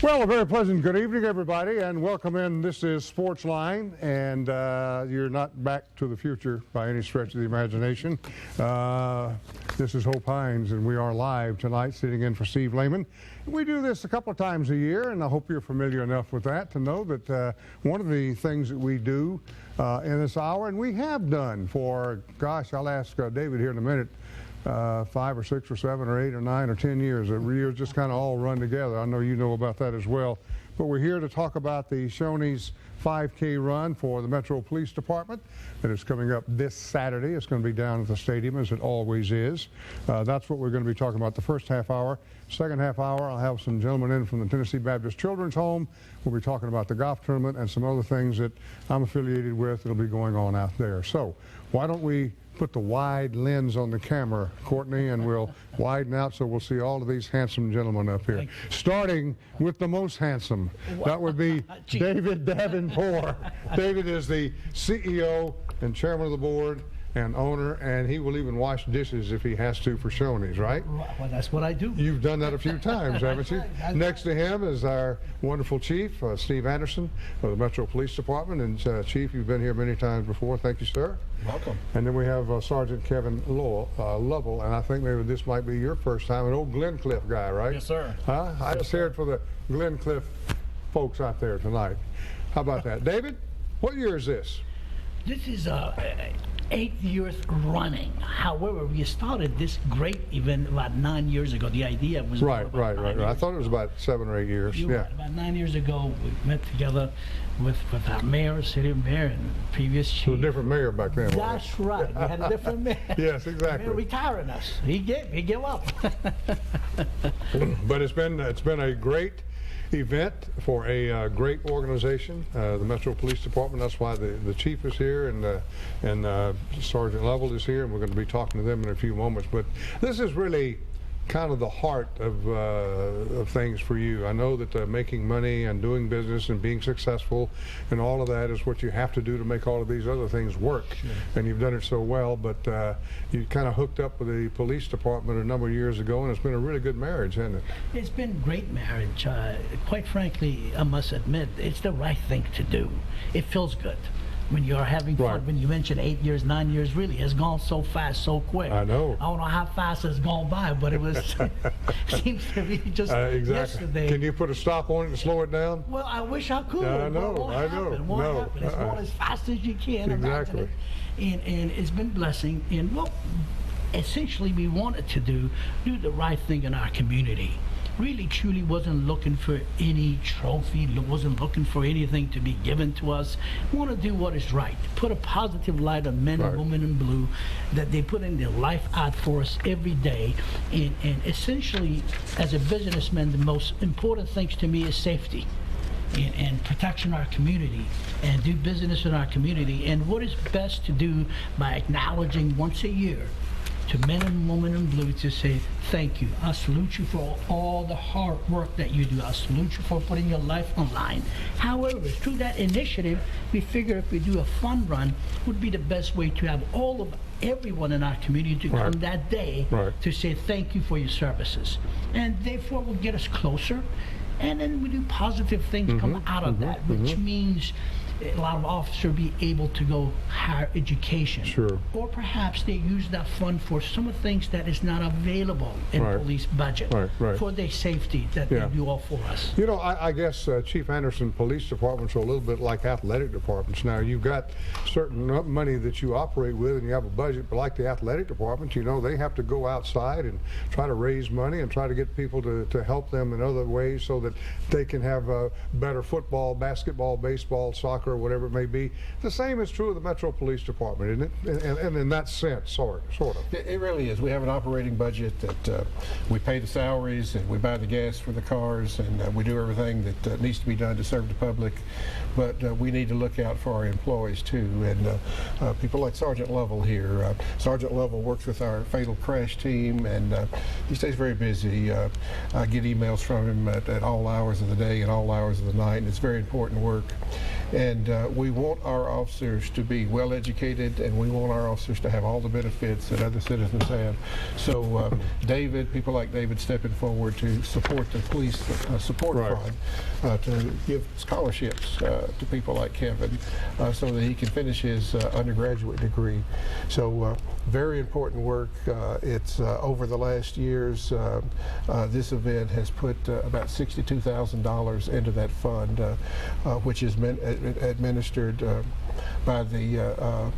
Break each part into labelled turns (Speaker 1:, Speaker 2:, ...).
Speaker 1: Well, a very pleasant good evening, everybody, and welcome in. This is SportsLine, and you're not back to the future by any stretch of the imagination. This is Hope Hines, and we are live tonight, sitting in for Steve Lehman. We do this a couple of times a year, and I hope you're familiar enough with that to know that one of the things that we do in this hour, and we have done for, gosh, I'll ask David here in a minute, 5 or 6 or 7 or 8 or 9 or 10 years. The years just kind of all run together. I know you know about that as well. But we're here to talk about the Shoney's 5K run for the Metro Police Department that is coming up this Saturday. It's going to be down at the stadium, as it always is. That's what we're going to be talking about the first half hour. Second half hour, I'll have some gentlemen in from the Tennessee Baptist Children's Home. We'll be talking about the golf tournament and some other things that I'm affiliated with that'll be going on out there. So why don't we put the wide lens on the camera, Courtney, and we'll widen out so we'll see all of these handsome gentlemen up here. Starting with the most handsome. That would be David Davoudpour. David is the CEO and chairman of the board and owner, and he will even wash dishes if he has to for Shoney's, right?
Speaker 2: Well, that's what I do.
Speaker 1: You've done that a few times, haven't you? Next to him is our wonderful chief, Steve Anderson of the Metro Police Department. And Chief, you've been here many times before. Thank you, sir.
Speaker 3: Welcome.
Speaker 1: And then we have Sergeant Kevin Lovell, and I think maybe this might be your first time, an old Glencliff guy, right?
Speaker 3: Yes, sir.
Speaker 1: Huh? I just heard for the Glencliff folks out there tonight. How about that? David, what year is this?
Speaker 2: This is 8 years running. However, we started this great event about 9 years ago. The idea was
Speaker 1: right. I thought it was about 7 or 8 years.
Speaker 2: Yeah. Right. About 9 years ago, we met together with our mayor, city mayor, and previous chief.
Speaker 1: It was a different mayor back then.
Speaker 2: That's right. We had a different mayor.
Speaker 1: Yes, exactly.
Speaker 2: The mayor retiring us. He gave up.
Speaker 1: But it's been a great event for a great organization, the Metro Police Department. That's why the chief is here, and Sergeant Lovell is here, and we're going to be talking to them in a few moments. But this is really kind of the heart of things for you. I know that making money and doing business and being successful and all of that is what you have to do to make all of these other things work. Sure. And you've done it so well, but you kind of hooked up with the police department a number of years ago, and it's been a really good marriage, hasn't it?
Speaker 2: It's been great marriage. Quite frankly, I must admit, it's the right thing to do. It feels good when you're having fun. Right. When you mentioned 8 years, 9 years, really has gone so fast, so quick.
Speaker 1: I know.
Speaker 2: I don't know how fast it's gone by, but it was seems to be just
Speaker 1: exactly.
Speaker 2: Yesterday.
Speaker 1: Can you put a stop on it and slow it down?
Speaker 2: Well, I wish I could.
Speaker 1: I know.
Speaker 2: Won't happen. It's going as fast as you can.
Speaker 1: Exactly.
Speaker 2: And it's been blessing. And what essentially we wanted to do the right thing in our community. Really truly wasn't looking for any trophy, wasn't looking for anything to be given to us. We want to do what is right, put a positive light on men and women in blue, that they put in their life out for us every day. And essentially, as a businessman, the most important things to me is safety and protection of our community, and do business in our community. And what is best to do by acknowledging once a year to men and women in blue to say thank you. I salute you for all the hard work that you do. I salute you for putting your life on line. However, through that initiative, we figure if we do a fun run, would be the best way to have everyone in our community to come that day to say thank you for your services. And therefore will get us closer. And then we do positive things come out of that, which means a lot of officers be able to go higher education.
Speaker 1: Sure.
Speaker 2: Or perhaps they use that fund for some of the things that is not available in police budget for their safety that they do all for us.
Speaker 1: You know, I guess Chief Anderson, police departments are a little bit like athletic departments. Now, you've got certain money that you operate with and you have a budget, but like the athletic departments, you know, they have to go outside and try to raise money and try to get people to help them in other ways so that they can have better football, basketball, baseball, soccer, or whatever it may be. The same is true of the Metro Police Department, isn't it? And in that sense, sort of.
Speaker 3: It really is. We have an operating budget that we pay the salaries and we buy the gas for the cars, and we do everything that needs to be done to serve the public. But we need to look out for our employees too, and people like Sergeant Lovell here. Sergeant Lovell works with our fatal crash team, and he stays very busy. I get emails from him at all hours of the day and all hours of the night, and it's very important work. And we want our officers to be well educated, and we want our officers to have all the benefits that other citizens have. So people like David stepping forward to support the police support fund, to give scholarships to people like Kevin so that he can finish his undergraduate degree. So very important work. It's over the last years, this event has put about $62,000 into that fund, which is administered by the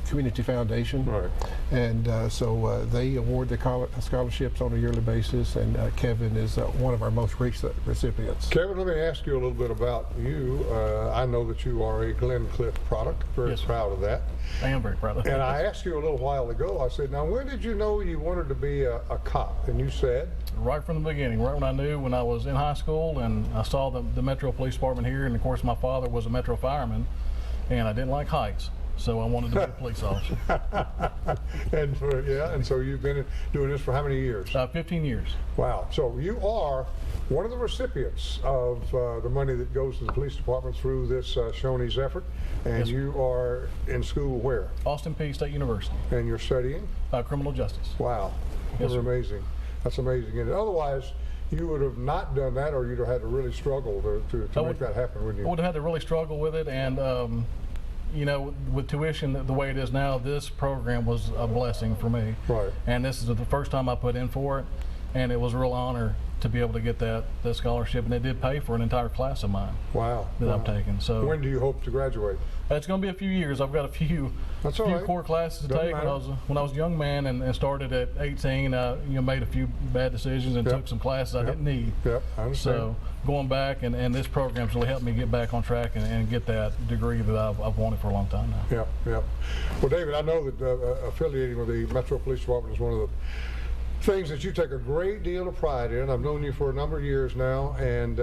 Speaker 3: Community Foundation.
Speaker 1: Right.
Speaker 3: And so they award the scholarships on a yearly basis, and Kevin is one of our most recent recipients.
Speaker 1: Kevin, let me ask you a little bit about you. I know that you are a Glencliff product. Very proud of that.
Speaker 4: I am very proud of that.
Speaker 1: And I asked you a little while ago, I said, now when did you know you wanted to be a cop? And you said?
Speaker 4: Right from the beginning, right when I knew, when I was in high school and I saw the Metro Police Department here, and of course my father was a Metro fireman, and I didn't like heights, so I wanted to be a police officer.
Speaker 1: And so you've been doing this for how many years?
Speaker 4: 15 years.
Speaker 1: Wow. So you are one of the recipients of the money that goes to the police department through this Shoney's effort, and
Speaker 4: Yes,
Speaker 1: you are in school where?
Speaker 4: Austin Peay State University.
Speaker 1: And you're studying?
Speaker 4: Criminal justice.
Speaker 1: Wow.
Speaker 4: Yes,
Speaker 1: That's
Speaker 4: sir.
Speaker 1: amazing. That's amazing. And otherwise, you would have not done that, or you'd have had to really struggle to make that happen, wouldn't you?
Speaker 4: I would have had to really struggle with it, and you know, with tuition the way it is now, this program was a blessing for me.
Speaker 1: Right.
Speaker 4: And this is the first time I put in for it, and it was a real honor to be able to get that scholarship, and it did pay for an entire class of mine.
Speaker 1: Wow.
Speaker 4: That I'm taking. So
Speaker 1: when do you hope to graduate?
Speaker 4: it's going to be a few years. I've got a few
Speaker 1: That's all right.
Speaker 4: core classes to
Speaker 1: Doesn't
Speaker 4: take.
Speaker 1: matter.
Speaker 4: When I was a young man and started at 18, made a few bad decisions and took some classes I didn't need.
Speaker 1: Yep, I understand.
Speaker 4: So going back, and this program's really helped me get back on track and get that degree that I've wanted for a long time now.
Speaker 1: Yep, yep. Well, David, I know that affiliating with the Metro Police Department is one of the things that you take a great deal of pride in. I've known you for a number of years now, and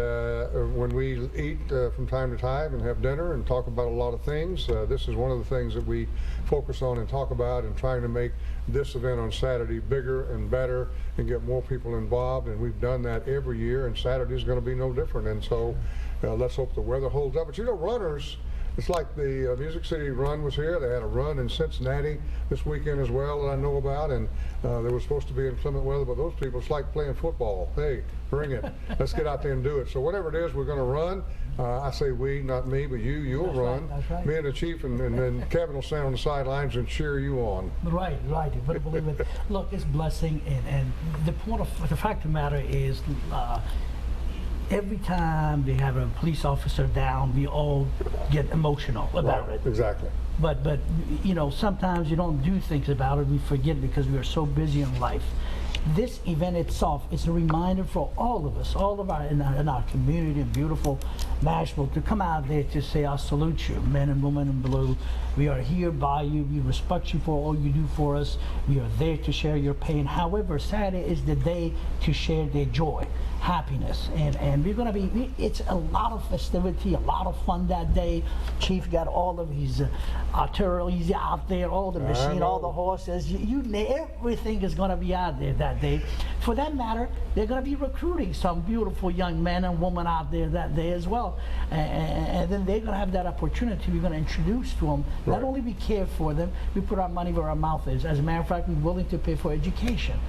Speaker 1: when we eat from time to time and have dinner and talk about a lot of things, this is one of the things that we focus on and talk about, and trying to make this event on Saturday bigger and better and get more people involved, and we've done that every year, and Saturday is going to be no different. And so let's hope the weather holds up. But you know, runners, it's like the Music City Run was here. They had a run in Cincinnati this weekend as well that I know about, and they were supposed to be in inclement weather, but those people, it's like playing football. Hey, bring it. Let's get out there and do it. So whatever it is, we're going to run. I say we, not me, but you'll run.
Speaker 2: That's right.
Speaker 1: Me and the chief, and then Kevin will stand on the sidelines and cheer you on.
Speaker 2: Right. You better believe it. Look, it's blessing, and the fact of the matter is, every time they have a police officer down, we all get emotional about it.
Speaker 1: Exactly.
Speaker 2: But you know, sometimes you don't do things about it. We forget because we are so busy in life. This event itself is a reminder for all of us, all of our in our community in beautiful Nashville, to come out there to say, I salute you, men and women in blue. We are here by you. We respect you for all you do for us. We are there to share your pain. However, Saturday is the day to share their joy, happiness, and we're going to be, it's a lot of festivity, a lot of fun that day. Chief got all of his artillery out there, all the machine, all the horses, everything is going to be out there that day. For that matter, they're going to be recruiting some beautiful young men and women out there that day as well, and then they're going to have that opportunity. We're going to introduce to them. Not only we care for them, we put our money where our mouth is. As a matter of fact, we're willing to pay for education.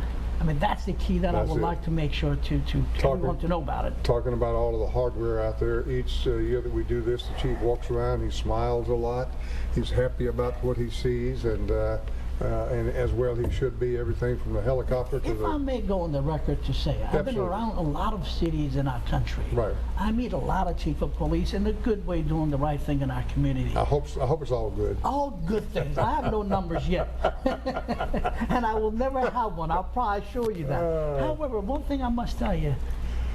Speaker 2: I mean, that's the key that I would like to make sure to everyone to know about it.
Speaker 1: Talking about all of the hardware out there, each year that we do this, the chief walks around, he smiles a lot, he's happy about what he sees, and as well he should be, everything from the helicopter to
Speaker 2: If I may go on the record to say, I've been around a lot of cities in our country.
Speaker 1: Right. I
Speaker 2: meet a lot of chief of police in a good way, doing the right thing in our community.
Speaker 1: I hope it's all good.
Speaker 2: All good things. I have no numbers yet. And I will never have one. I'll probably assure you that. However, one thing I must tell you,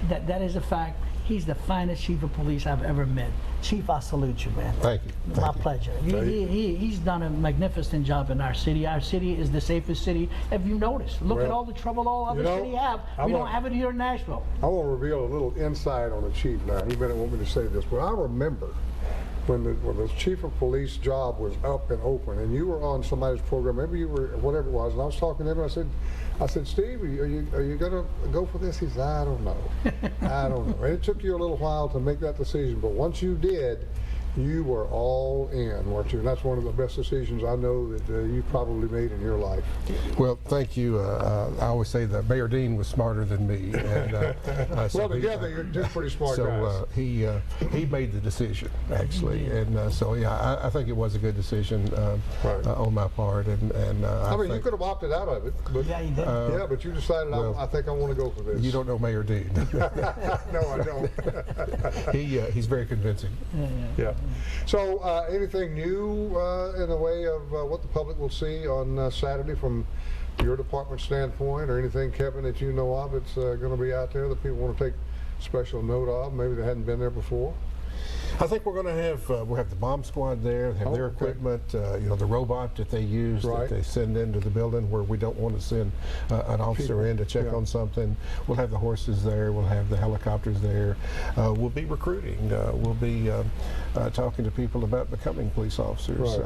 Speaker 2: that is a fact. He's the finest chief of police I've ever met. Chief, I salute you, man.
Speaker 3: Thank you.
Speaker 2: My pleasure. He's done a magnificent job in our city. Our city is the safest city. Have you noticed? Look at all the trouble all other cities have. We don't have it here in Nashville.
Speaker 1: I want to reveal a little insight on the chief now. He may not want me to say this, but I remember when the chief of police job was up and open, and you were on somebody's program, maybe you were, whatever it was, and I was talking to him, and I said, Steve, are you going to go for this? He said, I don't know. I don't know. And it took you a little while to make that decision, but once you did, you were all in, weren't you? And that's one of the best decisions I know that you probably made in your life.
Speaker 3: Well, thank you. I always say that Mayor Dean was smarter than me. And,
Speaker 1: well, together you're just pretty smart guys.
Speaker 3: So he made the decision, actually. And so, yeah, I think it was a good decision on my part. And
Speaker 1: I mean, you could have opted out of it. But,
Speaker 2: Yeah, you did.
Speaker 1: yeah, but you decided, well, I think I want to go for this.
Speaker 3: You don't know Mayor Dean.
Speaker 1: No, I don't.
Speaker 3: He's very convincing.
Speaker 1: Yeah. So anything new in the way of what the public will see on Saturday from your department standpoint, or anything, Kevin, that you know of that's going to be out there that people want to take special note of, maybe they hadn't been there before?
Speaker 3: I think we're going to have we'll have the bomb squad there, have their equipment, you know, the robot that they use that they send into the building where we don't want to send an officer in to check on something. We'll have the horses there. We'll have the helicopters there. We'll be recruiting. We'll be talking to people about becoming police officers.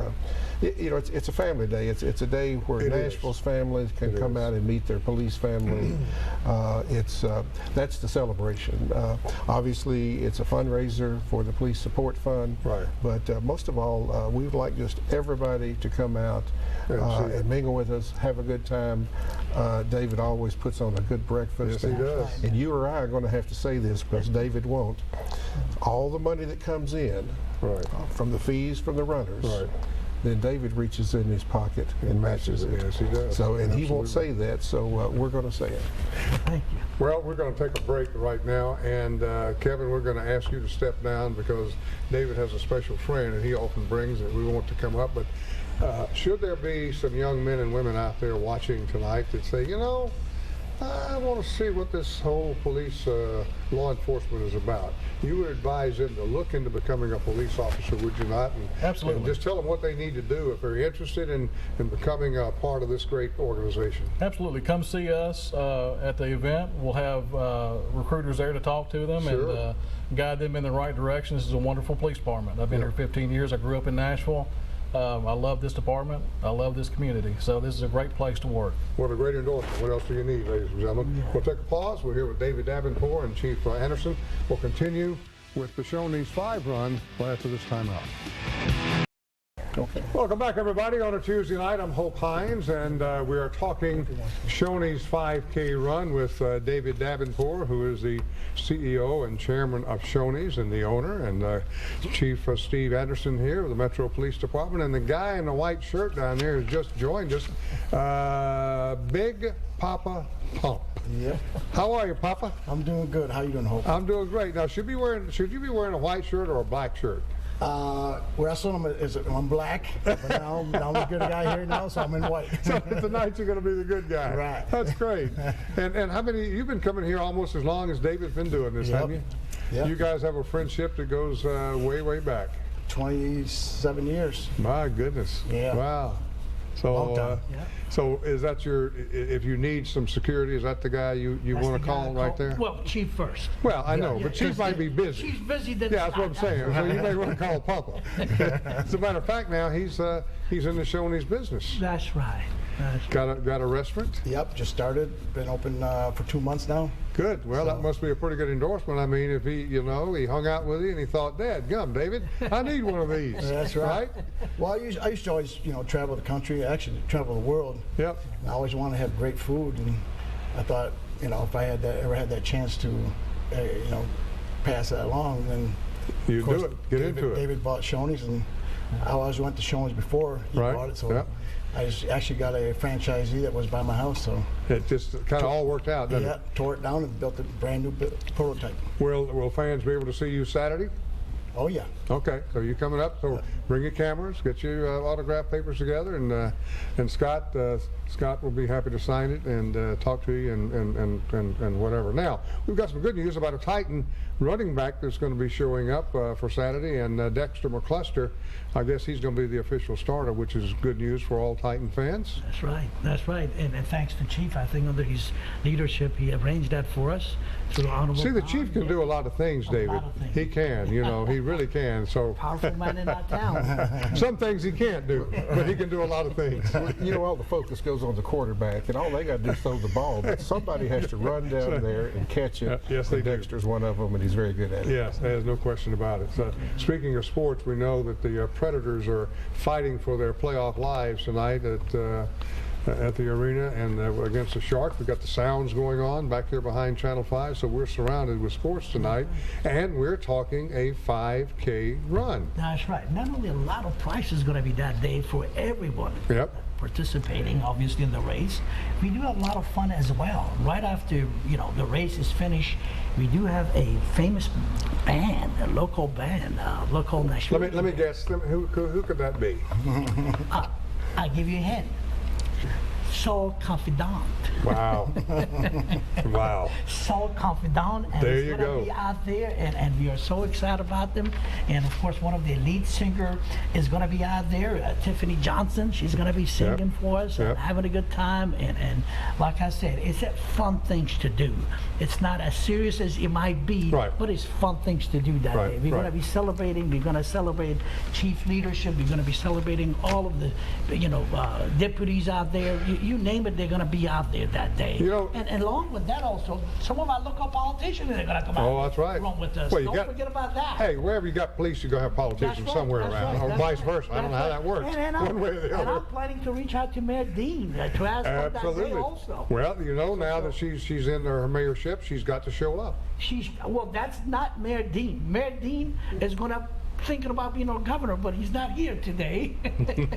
Speaker 3: You know, it's a family day. It's a day where Nashville's families can come out and meet their police family. That's the celebration. Obviously, it's a fundraiser for the Police Support Fund. But most of all, we would like just everybody to come out and mingle with us, have a good time. David always puts on a good breakfast.
Speaker 1: Yes, he does.
Speaker 3: And you or I are going to have to say this because David won't. All the money that comes in from the fees from the runners, then David reaches in his pocket and matches it.
Speaker 1: Yes, he does.
Speaker 3: So, and he won't say that, so we're going to say it.
Speaker 2: Thank you.
Speaker 1: Well, we're going to take a break right now, and Kevin, we're going to ask you to step down because David has a special friend, and he often brings it. We want to come up, but should there be some young men and women out there watching tonight that say, you know, I want to see what this whole police law enforcement is about, you would advise them to look into becoming a police officer, would you not? And,
Speaker 4: Absolutely.
Speaker 1: And just tell them what they need to do if they're interested in becoming a part of this great organization.
Speaker 4: Absolutely. Come see us at the event. We'll have recruiters there to talk to them and guide them in the right direction. This is a wonderful police department. I've been here 15 years. I grew up in Nashville. I love this department. I love this community. So this is a great place to work.
Speaker 1: What a great endorsement. What else do you need, ladies and gentlemen? We'll take a pause. We're here with David Davoudpour and Chief Anderson. We'll continue with the Shoney's 5 run after this timeout. Welcome back, everybody. On a Tuesday night, I'm Hope Hines, and we are talking Shoney's 5K run with David Davoudpour, who is the CEO and chairman of Shoney's and the owner, and Chief Steve Anderson here of the Metro Police Department, and the guy in the white shirt down there who just joined us, Big Papa Pump.
Speaker 5: Yeah.
Speaker 1: How are you, Papa?
Speaker 5: I'm doing good. How you doing, Hope?
Speaker 1: I'm doing great. Now, should you be wearing a white shirt or a black shirt?
Speaker 5: Well, I saw him I'm black, but now I'm a good guy here now, so I'm in white.
Speaker 1: So tonight you're going to be the good guy.
Speaker 5: Right.
Speaker 1: That's great. And how many, you've been coming here almost as long as David's been doing this, haven't you?
Speaker 5: Yep.
Speaker 1: You guys have a friendship that goes way, way back.
Speaker 5: 27 years.
Speaker 1: My goodness.
Speaker 5: Yeah.
Speaker 1: Wow. So,
Speaker 5: Long time.
Speaker 1: So is that if you need some security, is that the guy you want to call right there?
Speaker 2: Well, Chief first.
Speaker 1: Well, I know, but Chief might be busy.
Speaker 2: Chief's busy. Then
Speaker 1: Yeah, that's what I'm saying. So you may want to call Papa. As a matter of fact, now he's in the Shoney's business.
Speaker 2: That's right.
Speaker 1: Got a restaurant?
Speaker 5: Yep, just started. Been open for 2 months now.
Speaker 1: Good. Well, that must be a pretty good endorsement. I mean, if he hung out with you and he thought, Dad, come, David, I need one of these.
Speaker 5: That's right. Well, I used to always, travel the country, actually travel the world.
Speaker 1: Yep.
Speaker 5: And I always wanted to have great food, and I thought, if I ever had that chance to, pass that along, then
Speaker 1: You
Speaker 5: of course,
Speaker 1: do it. Get into it.
Speaker 5: David bought Shoney's, and I always went to Shoney's before he bought it, so I just actually got a franchisee that was by my house, so
Speaker 1: It just kind of all worked out, doesn't it?
Speaker 5: tore it down and built a brand new prototype.
Speaker 1: Will fans be able to see you Saturday?
Speaker 5: Oh yeah.
Speaker 1: Okay, so you coming up? So bring your cameras, get your autograph papers together, and Scott will be happy to sign it and talk to you and whatever. Now we've got some good news about a Titan running back that's going to be showing up for Saturday, and Dexter McCluster. I guess he's going to be the official starter, which is good news for all Titan fans.
Speaker 2: That's right. That's right. And thanks to Chief, I think under his leadership, he arranged that for us.
Speaker 1: See, the Chief can do a lot of things, David. He can. He really can. So
Speaker 2: Powerful man in our town.
Speaker 1: some things he can't do, but he can do a lot of things.
Speaker 3: You know, all the focus goes on the quarterback, and all they got to do is throw the ball, but somebody has to run down there and catch it.
Speaker 1: Yes, they do.
Speaker 3: Dexter's one of them, and he's very good at it.
Speaker 1: Yes, there's no question about it. So, speaking of sports, we know that the Predators are fighting for their playoff lives tonight at the arena, and against the Sharks. We've got the Sounds going on back here behind Channel 5, so we're surrounded with sports tonight, and we're talking a 5K run.
Speaker 2: That's right. Not only a lot of prizes going to be that day for everyone participating, obviously, in the race. We do have a lot of fun as well. Right after, you know, the race is finished, we do have a famous band, a local band, local Nashville.
Speaker 1: Let me guess. Who could that be?
Speaker 2: I give you a hint. Soul Confidant.
Speaker 1: Wow. Wow.
Speaker 2: Soul Confidant. And
Speaker 1: there
Speaker 2: it's
Speaker 1: you
Speaker 2: gonna
Speaker 1: go.
Speaker 2: Be out there, and we are so excited about them. And of course, one of the lead singer is going to be out there, Tiffany Johnson. She's going to be singing for us and having a good time. And like I said, it's fun things to do. It's not as serious as it might be, but it's fun things to do that day. We're going to be celebrating. We're going to celebrate chief leadership. We're going to be celebrating all of the, deputies out there. You name it, they're going to be out there that day.
Speaker 1: You know,
Speaker 2: and along with that also, some of our local politicians are going to come out.
Speaker 1: Oh, that's right.
Speaker 2: Along with us.
Speaker 1: Well,
Speaker 2: Don't forget about that.
Speaker 1: Hey, wherever you got police, you're going to have politicians somewhere around, or vice versa. I don't know how that works. One way or the other.
Speaker 2: And I'm planning to reach out to Mayor Dean to ask about that day also.
Speaker 1: Well, you know, now that she's in her mayorship, she's got to show up.
Speaker 2: Well, that's not Mayor Dean. Mayor Dean is going to thinking about being our governor, but he's not here today.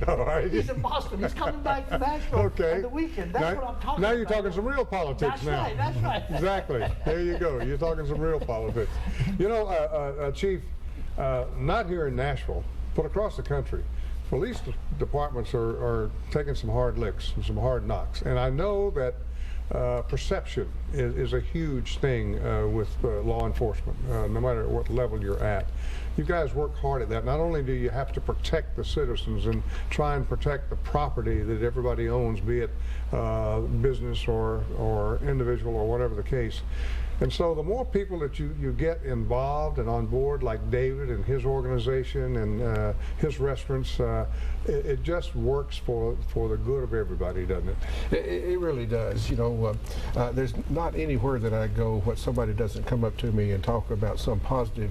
Speaker 1: All right.
Speaker 2: He's in Boston. He's coming back to Nashville on the weekend. That's what I'm talking about.
Speaker 1: Now you're talking some real politics now.
Speaker 2: That's right.
Speaker 1: Exactly. There you go. You're talking some real politics. You know, Chief, not here in Nashville, but across the country, police departments are taking some hard licks and some hard knocks. And I know that perception is a huge thing with law enforcement, no matter what level you're at. You guys work hard at that. Not only do you have to protect the citizens and try and protect the property that everybody owns, be it business or individual or whatever the case. And so the more people that you get involved and on board, like David and his organization and his restaurants, it just works for the good of everybody, doesn't it?
Speaker 3: It really does. You know, there's not anywhere that I go what somebody doesn't come up to me and talk about some positive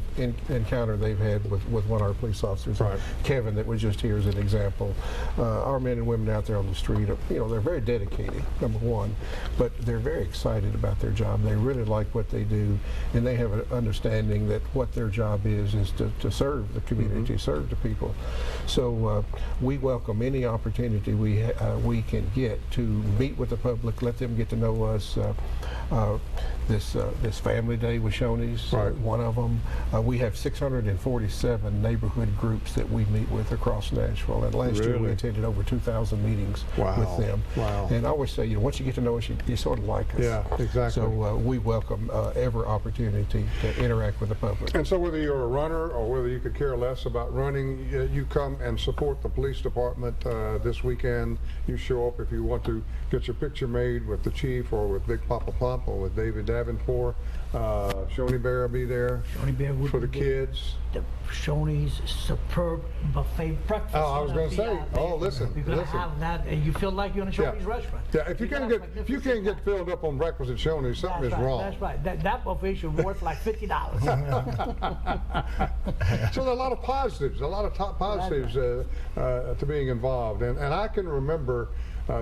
Speaker 3: encounter they've had with one of our police officers.
Speaker 1: Right.
Speaker 3: Kevin, that was just here as an example. Our men and women out there on the street, they're very dedicated, number one, but they're very excited about their job. They really like what they do, and they have an understanding that what their job is to serve the community, serve the people. So we welcome any opportunity we can get to meet with the public, let them get to know us. This family day with Shoney's, one of them. We have 647 neighborhood groups that we meet with across Nashville, and last year we attended over 2,000 meetings with them.
Speaker 1: Wow.
Speaker 3: And I always say, once you get to know us, you sort of like us.
Speaker 1: Yeah, exactly.
Speaker 3: So we welcome every opportunity to interact with the public.
Speaker 1: And so whether you're a runner or whether you could care less about running, you come and support the police department this weekend. You show up if you want to get your picture made with the chief or with Big Papa Plump or with David Davoudpour. Shoney Bear will be there for the kids.
Speaker 2: The Shoney's superb buffet breakfast.
Speaker 1: Oh, I was going to say. Oh, listen.
Speaker 2: We're going to have that, and you feel like you're in a Shoney's restaurant.
Speaker 1: Yeah, if you can't get filled up on breakfast at Shoney's, something is wrong.
Speaker 2: That's right. That buffet should be worth like $50.
Speaker 1: So there are a lot of positives, to being involved. And I can remember,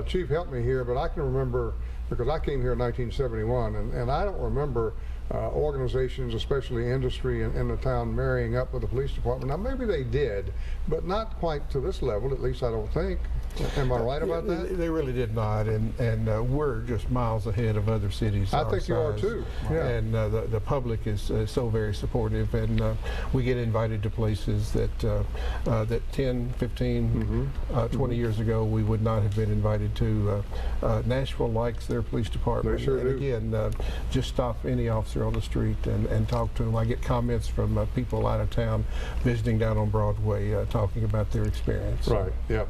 Speaker 1: Chief helped me here, but I can remember, because I came here in 1971, and I don't remember organizations, especially industry in the town, marrying up with the police department. Now maybe they did, but not quite to this level, at least I don't think. Am I right about that?
Speaker 3: They really did not, and we're just miles ahead of other cities.
Speaker 1: I think you are too. Yeah.
Speaker 3: And the public is so very supportive, and we get invited to places that 10, 15, 20 years ago we would not have been invited to. Nashville likes their police department.
Speaker 1: They sure do.
Speaker 3: Again, just stop any officer on the street and talk to them. I get comments from people out of town visiting down on Broadway talking about their experience.
Speaker 1: Right. Yep.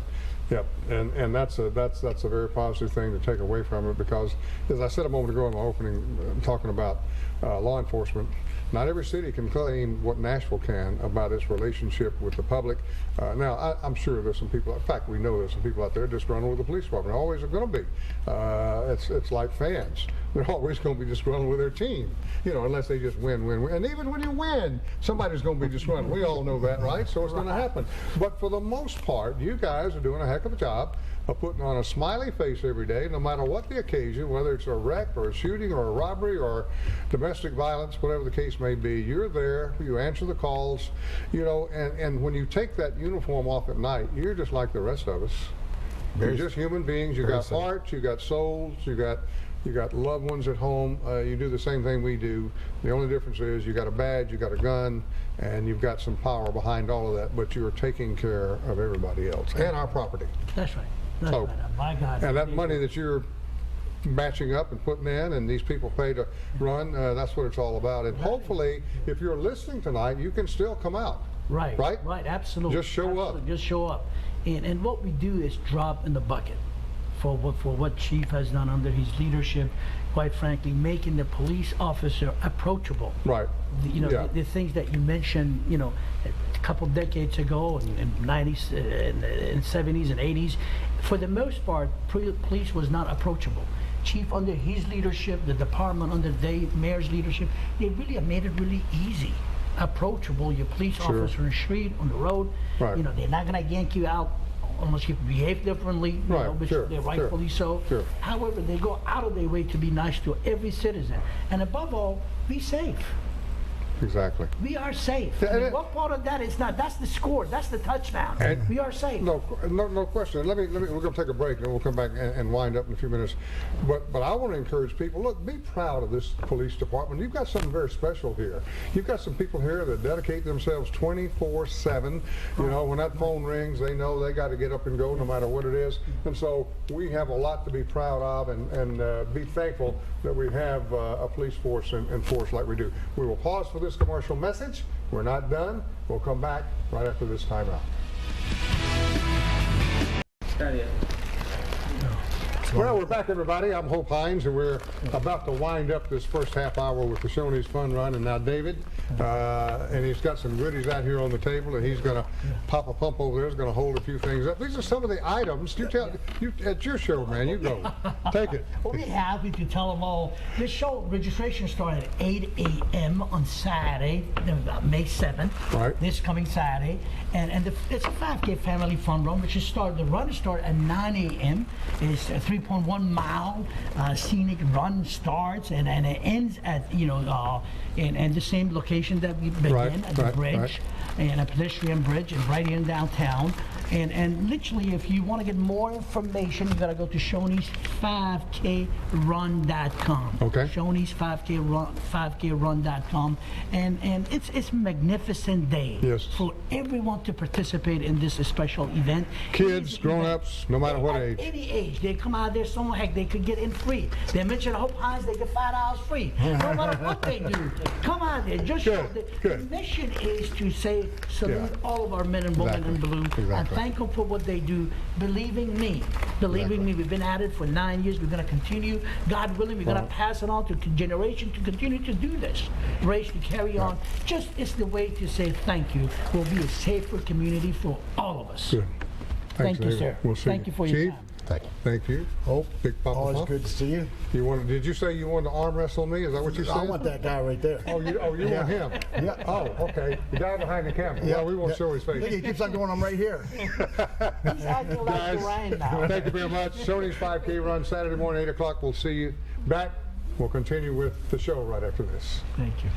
Speaker 1: Yep, and that's a very positive thing to take away from it, because, as I said a moment ago in my opening, talking about law enforcement, not every city can claim what Nashville can about its relationship with the public. Now, I'm sure there's some people, in fact, we know there's some people out there just running with the police department. There always are going to be. It's like fans. They're always going to be just running with their team, you know, unless they just win. And even when you win, somebody's going to be just running. We all know that, right? So it's going to happen. But for the most part, you guys are doing a heck of a job of putting on a smiley face every day, no matter what the occasion, whether it's a wreck or a shooting or a robbery or domestic violence, whatever the case may be. You're there, you answer the calls, you know, and when you take that uniform off at night, you're just like the rest of us. You're just human beings. You got hearts, you got souls, you got loved ones at home. You do the same thing we do. The only difference is you got a badge, you got a gun, and you've got some power behind all of that, but you're taking care of everybody else and our property.
Speaker 2: That's right. That's right. My God.
Speaker 1: And that money that you're matching up and putting in, and these people pay to run, that's what it's all about. And hopefully, if you're listening tonight, you can still come out.
Speaker 2: Right.
Speaker 1: Right?
Speaker 2: Right. Absolutely.
Speaker 1: Just show up.
Speaker 2: Just show up. And what we do is drop in the bucket for what Chief has done under his leadership, quite frankly, making the police officer approachable.
Speaker 1: Right.
Speaker 2: You know, the things that you mentioned, you know, a couple decades ago, in 90s, in 70s and 80s, for the most part, police was not approachable. Chief, under his leadership, the department under the mayor's leadership, they really have made it really easy, approachable. Your police officer on the street, on the road, you know, they're not going to yank you out unless you behave differently, you know, which they're rightfully so. However, they go out of their way to be nice to every citizen, and above all, be safe.
Speaker 1: Exactly.
Speaker 2: We are safe. I mean, what part of that is not? That's the score. That's the touchdown. And we are safe.
Speaker 1: No question. Let me. We're going to take a break, and we'll come back and wind up in a few minutes. But I want to encourage people. Look, be proud of this police department. You've got something very special here. You've got some people here that dedicate themselves 24/7. You know, when that phone rings, they know they got to get up and go, no matter what it is. And so we have a lot to be proud of, and be thankful that we have a police force and force like we do. We will pause for this commercial message. We're not done. We'll come back right after this timeout. Well, we're back, everybody. I'm Hope Hines, and we're about to wind up this first half hour with the Shoney's Fun Run. And now David, and he's got some goodies out here on the table, and he's going to pop a pump over there. He's going to hold a few things up. These are some of the items. You tell, it's your show, man. You go. Take it.
Speaker 2: We'll be happy to tell them all. This show registration started at 8 a.m. on Saturday, May 7th. Right. This coming Saturday, and it's a 5K family fun run, which is the run starts at 9 a.m. It's 3.1 mile scenic run starts, and it ends at, you know, in the same location that we began, at the bridge, and a pedestrian bridge, and right in downtown. And literally, if you want to get more information, you got to go to Shoney's 5krun.com.
Speaker 1: Okay.
Speaker 2: Shoney's 5krun.com, and it's a magnificent day for everyone to participate in this special event.
Speaker 1: Kids, grown-ups, no matter what age.
Speaker 2: Any age, they come out there. Some heck, they could get in free. They mention Hope Hines, they get $5 free. No matter what they do, come out there. Just show. The mission is to say salute all of our men and women in blue. And thank them for what they do. Believing me, we've been at it for 9 years. We're going to continue. God willing, we're going to pass it on to generation to continue to do this race, to carry on. Just it's the way to say thank you. We'll be a safer community for all of us.
Speaker 1: Good.
Speaker 2: Thank you, sir.
Speaker 1: We'll see
Speaker 2: Thank you for your time.
Speaker 1: Thank you. Hope, Big Papa.
Speaker 5: Always good to see you.
Speaker 1: Did you say you wanted to arm wrestle me? Is that what you said?
Speaker 5: I want that guy right there.
Speaker 1: Oh, you want him?
Speaker 5: Yeah.
Speaker 1: Oh, okay. The guy behind the camera. Yeah, well, we won't show his face.
Speaker 5: Look, he keeps on going, I'm right here.
Speaker 2: He's acting like Ryan now.
Speaker 1: Thank you very much. Shoney's 5K run Saturday morning, 8 o'clock. We'll see you back. We'll continue with the show right after this.
Speaker 2: Thank you.